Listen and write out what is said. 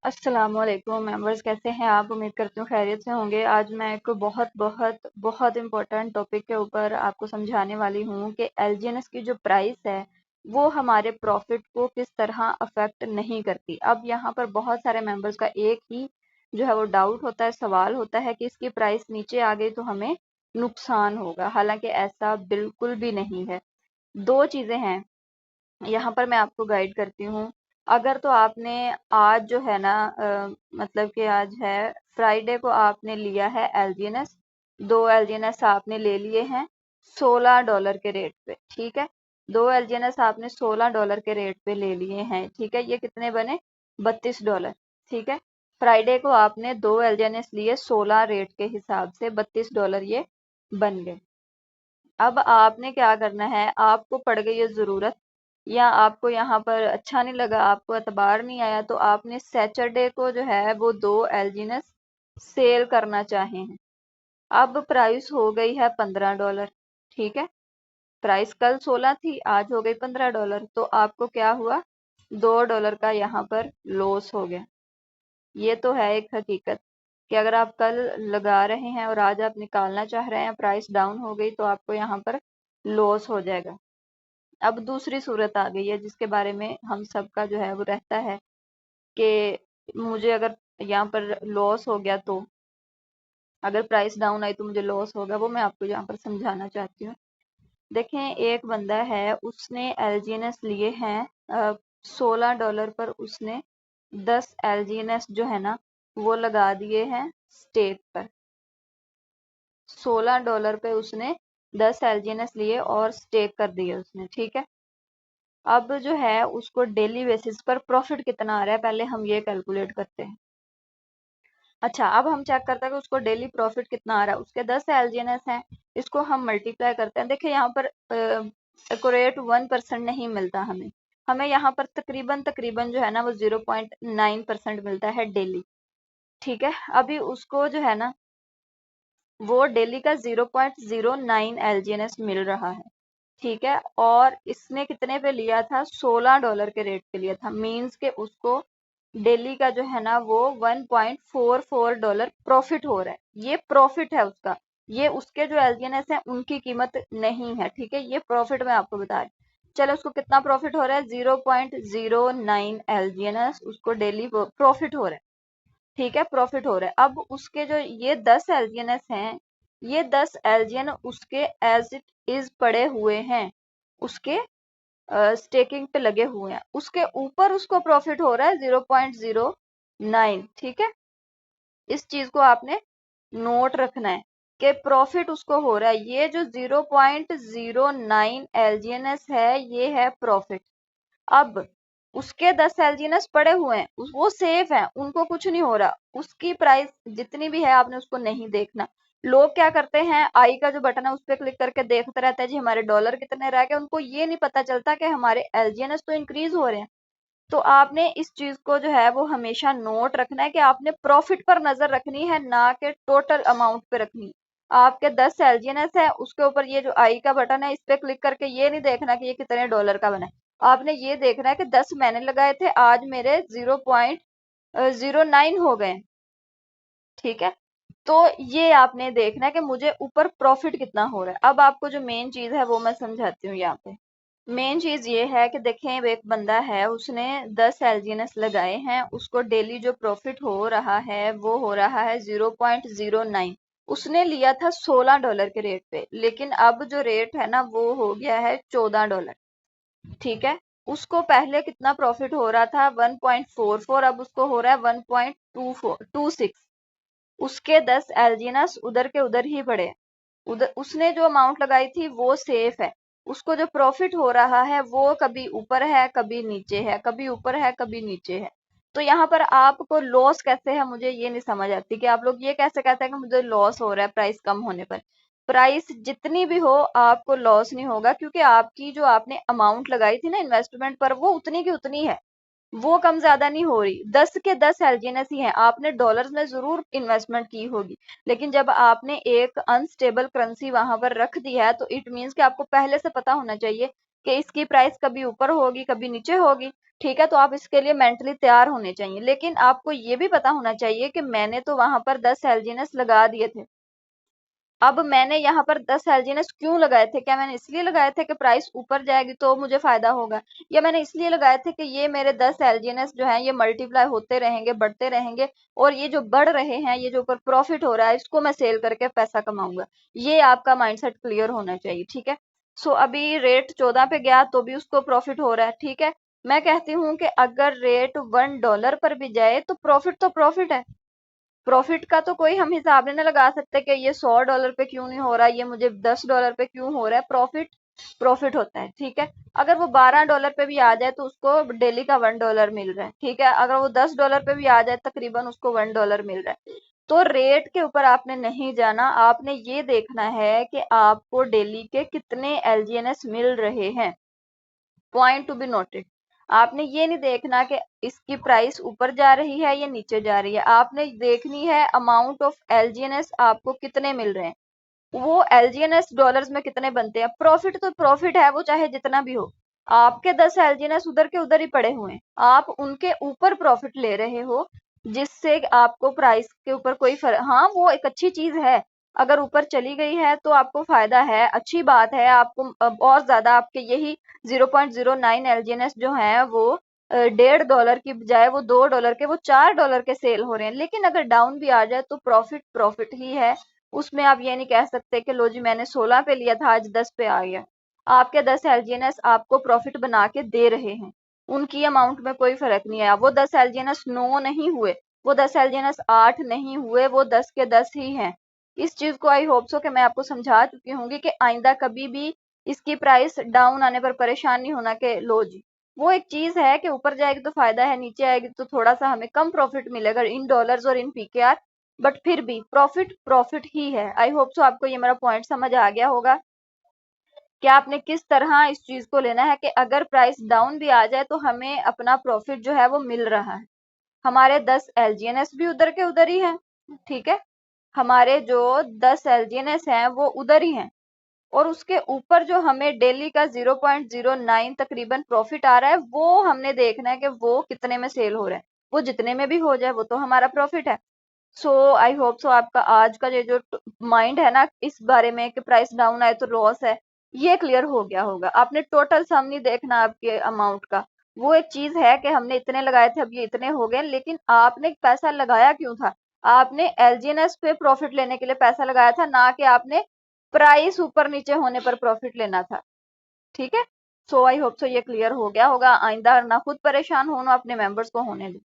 अस्सलामुअलैकुम मेंबर्स, कैसे हैं आप? उम्मीद करती हूँ खैरियत से होंगे। आज मैं एक बहुत बहुत बहुत इम्पोर्टेंट टॉपिक के ऊपर आपको समझाने वाली हूँ कि एलजीएनएस की जो प्राइस है वो हमारे प्रॉफिट को किस तरह अफेक्ट नहीं करती। अब यहाँ पर बहुत सारे मेंबर्स का एक ही जो है वो डाउट होता है, सवाल होता है कि इसकी प्राइस नीचे आ गई तो हमें नुकसान होगा। हालांकि ऐसा बिल्कुल भी नहीं है। दो चीजें हैं, यहाँ पर मैं आपको गाइड करती हूँ। अगर तो आपने आज जो है ना मतलब कि आज है फ्राइडे को आपने लिया है एलजीएनएस, दो एलजीएनएस आपने ले लिए हैं $16 के रेट पे, ठीक है। दो एलजीएनएस आपने $16 के रेट पे ले लिए हैं, ठीक है। ये कितने बने? $32, ठीक है। फ्राइडे को आपने दो एलजीएनएस लिए 16 रेट के हिसाब से, $32 ये बन गए। अब आपने क्या करना है, आपको पड़ गई है जरूरत या आपको यहाँ पर अच्छा नहीं लगा, आपको एतबार नहीं आया, तो आपने सैटरडे को जो है वो दो एलजीनस सेल करना चाहे हैं। अब प्राइस हो गई है $15, ठीक है। प्राइस कल 16 थी, आज हो गई $15, तो आपको क्या हुआ? $2 का यहाँ पर लॉस हो गया। ये तो है एक हकीकत कि अगर आप कल लगा रहे हैं और आज आप निकालना चाह रहे हैं, प्राइस डाउन हो गई तो आपको यहाँ पर लॉस हो जाएगा। अब दूसरी सूरत आ गई है जिसके बारे में हम सबका जो है वो रहता है कि मुझे अगर यहाँ पर लॉस हो गया तो, अगर प्राइस डाउन आई तो मुझे लॉस होगा। वो मैं आपको यहाँ पर समझाना चाहती हूँ। देखें, एक बंदा है, उसने एलजीएनएस लिए हैं $16 पर। उसने 10 एलजीएनएस जो है ना वो लगा दिए हैं स्टेक पर। $16 पे उसने 10 एलजीएनएस लिए और स्टेक कर दिए उसने, ठीक है। अब जो है उसको डेली बेसिस पर प्रॉफिट कितना आ रहा है, पहले हम ये कैलकुलेट करते हैं। अच्छा, अब हम चेक करते हैं कि उसको डेली प्रॉफिट कितना आ रहा है। उसके 10 एलजीएनएस हैं, इसको हम मल्टीप्लाई करते हैं। देखिए यहाँ पर एक्यूरेट 1% नहीं मिलता हमें, हमें यहाँ पर तकरीबन तकरीबन जो है ना वो 0.9% मिलता है डेली, ठीक है। अभी उसको जो है ना वो डेली का 0.09 एलजीएनएस मिल रहा है, ठीक है। और इसने कितने पे लिया था? $16 के रेट पे लिया था। मींस के उसको डेली का जो है ना वो $1.44 प्रॉफिट हो रहा है। ये प्रॉफिट है उसका, ये उसके जो एलजीएनएस है उनकी कीमत नहीं है, ठीक है। ये प्रॉफिट मैं आपको बता रही हूँ। चलो, उसको कितना प्रॉफिट हो रहा है? 0.09 एलजीएनएस उसको डेली प्रॉफिट हो रहा है, ठीक है। प्रॉफिट हो रहा है। अब उसके जो ये 10 एलजीएनएस हैं, ये 10 एलजीएन उसके एज इट इज पड़े हुए हैं, उसके स्टेकिंग पे लगे हुए हैं। उसके ऊपर उसको प्रॉफिट हो रहा है 0.09, ठीक है। इस चीज को आपने नोट रखना है कि प्रॉफिट उसको हो रहा है। ये जो 0.09 एलजीएनएस है ये है प्रॉफिट। अब उसके 10 एलजीएनएस पड़े हुए हैं, वो सेफ हैं, उनको कुछ नहीं हो रहा। उसकी प्राइस जितनी भी है आपने उसको नहीं देखना। लोग क्या करते हैं, आई का जो बटन है उस पर क्लिक करके देखते रहते हैं जी हमारे डॉलर कितने रह गए। उनको ये नहीं पता चलता कि हमारे एलजीएनएस तो इंक्रीज हो रहे हैं। तो आपने इस चीज को जो है वो हमेशा नोट रखना है कि आपने प्रॉफिट पर नजर रखनी है, ना कि टोटल अमाउंट पे रखनी। आपके 10 एलजीएनएस है, उसके ऊपर ये जो आई का बटन है इस पे क्लिक करके ये नहीं देखना कि ये कितने डॉलर का बना है। आपने ये देखना है कि 10 मैंने लगाए थे, आज मेरे 0.09 हो गए, ठीक है। तो ये आपने देखना है कि मुझे ऊपर प्रॉफिट कितना हो रहा है। अब आपको जो मेन चीज है वो मैं समझाती हूँ यहाँ पे। मेन चीज ये है कि देखें, एक बंदा है, उसने 10 एलजीएनएस लगाए हैं, उसको डेली जो प्रॉफिट हो रहा है वो हो रहा है 0.09। उसने लिया था $16 के रेट पे, लेकिन अब जो रेट है ना वो हो गया है $14, ठीक है। उसको पहले कितना प्रॉफिट हो रहा था? 1.44, अब उसको हो रहा है 1.26। उसके 10 एलजीनस उधर के उधर ही पड़े हैं। उधर उसने जो अमाउंट लगाई थी वो सेफ है। उसको जो प्रॉफिट हो रहा है वो कभी ऊपर है कभी नीचे है, कभी ऊपर है कभी नीचे है। तो यहाँ पर आपको लॉस कैसे है मुझे ये नहीं समझ आती कि आप लोग ये कैसे कहते हैं कि मुझे लॉस हो रहा है प्राइस कम होने पर। प्राइस जितनी भी हो आपको लॉस नहीं होगा, क्योंकि आपकी जो आपने अमाउंट लगाई थी ना इन्वेस्टमेंट पर वो उतनी की उतनी है, वो कम ज्यादा नहीं हो रही। 10 के 10 एलजीएनएस ही हैं। आपने डॉलर्स में जरूर इन्वेस्टमेंट की होगी, लेकिन जब आपने एक अनस्टेबल करेंसी वहां पर रख दी है तो इट मीन्स कि आपको पहले से पता होना चाहिए कि इसकी प्राइस कभी ऊपर होगी कभी नीचे होगी, ठीक है। तो आप इसके लिए मेंटली तैयार होने चाहिए, लेकिन आपको ये भी पता होना चाहिए कि मैंने तो वहां पर 10 एलजीएनएस लगा दिए थे। अब मैंने यहाँ पर 10 एलजीएनएस क्यों लगाए थे? क्या मैंने इसलिए लगाए थे कि प्राइस ऊपर जाएगी तो मुझे फायदा होगा, या मैंने इसलिए लगाए थे कि ये मेरे 10 एलजीएनएस जो है ये मल्टीप्लाई होते रहेंगे, बढ़ते रहेंगे, और ये जो बढ़ रहे हैं, ये जो ऊपर प्रॉफिट हो रहा है, इसको मैं सेल करके पैसा कमाऊंगा। ये आपका माइंडसेट क्लियर होना चाहिए, ठीक है। सो अभी रेट 14 पे गया तो भी उसको प्रॉफिट हो रहा है, ठीक है। मैं कहती हूँ कि अगर रेट $1 पर भी जाए तो प्रॉफिट है। प्रॉफिट का तो कोई हम हिसाब नहीं लगा सकते कि ये $100 पे क्यों नहीं हो रहा, ये मुझे $10 पे क्यों हो रहा है। प्रॉफिट प्रॉफिट होता है, ठीक है। अगर वो $12 पे भी आ जाए तो उसको डेली का $1 मिल रहा है, ठीक है। अगर वो $10 पे भी आ जाए तकरीबन उसको $1 मिल रहा है। तो रेट के ऊपर आपने नहीं जाना, आपने ये देखना है कि आपको डेली के कितने एलजीएनएस मिल रहे हैं। Point to be noted. आपने ये नहीं देखना कि इसकी प्राइस ऊपर जा रही है या नीचे जा रही है, आपने देखनी है अमाउंट ऑफ एलजीएनएस आपको कितने मिल रहे हैं, वो एलजीएनएस डॉलर्स में कितने बनते हैं। प्रॉफिट तो प्रॉफिट है, वो चाहे जितना भी हो। आपके 10 एलजीएनएस उधर के उधर ही पड़े हुए हैं, आप उनके ऊपर प्रॉफिट ले रहे हो, जिससे आपको प्राइस के ऊपर कोई फर्क, हाँ वो एक अच्छी चीज है। अगर ऊपर चली गई है तो आपको फायदा है, अच्छी बात है। आपको और ज्यादा आपके यही 0.09 एलजीएनएस जो है वो $1.5 की बजाय वो $2 के, वो $4 के सेल हो रहे हैं। लेकिन अगर डाउन भी आ जाए तो प्रॉफिट प्रॉफिट ही है, उसमें आप ये नहीं कह सकते कि लो जी मैंने 16 पे लिया था आज 10 पे आ गया। आपके 10 एलजीएनएस आपको प्रॉफिट बना के दे रहे हैं, उनकी अमाउंट में कोई फर्क नहीं आया। वो 10 एलजीएनएस 9 नहीं हुए, वो 10 एलजीएनएस 8 नहीं हुए, वो 10 के 10 ही हैं। इस चीज को आई होप सो कि मैं आपको समझा चुकी होंगी कि आइंदा कभी भी इसकी प्राइस डाउन आने पर परेशान नहीं होना कि लो जी। वो एक चीज है कि ऊपर जाएगी तो फायदा है, नीचे आएगी तो थोड़ा सा हमें कम प्रॉफिट मिलेगा इन डॉलर्स और इन पीकेआर, बट फिर भी प्रॉफिट प्रॉफिट ही है। आई होप सो आपको ये मेरा पॉइंट समझ आ गया होगा कि आपने किस तरह इस चीज को लेना है कि अगर प्राइस डाउन भी आ जाए तो हमें अपना प्रॉफिट जो है वो मिल रहा है। हमारे 10 एलजीएनएस भी उधर के उधर ही हैं, ठीक है। हमारे जो 10 एलजीएनएस हैं वो उधर ही हैं, और उसके ऊपर जो हमें डेली का 0.09 तकरीबन प्रॉफिट आ रहा है, वो हमने देखना है कि वो कितने में सेल हो रहा है। वो जितने में भी हो जाए वो तो हमारा प्रॉफिट है। सो आई होप सो आपका आज का ये जो माइंड है ना इस बारे में कि प्राइस डाउन आए तो लॉस है, ये क्लियर हो गया होगा। आपने टोटल सम नहीं देखना आपके अमाउंट का। वो एक चीज है कि हमने इतने लगाए थे अब ये इतने हो गए, लेकिन आपने पैसा लगाया क्यों था? आपने एलजीएनएस पे प्रॉफिट लेने के लिए पैसा लगाया था, ना कि आपने प्राइस ऊपर नीचे होने पर प्रॉफिट लेना था, ठीक है। सो आई होप सो ये क्लियर हो गया होगा। आइंदा ना खुद परेशान हो ना अपने मेंबर्स को होने दे।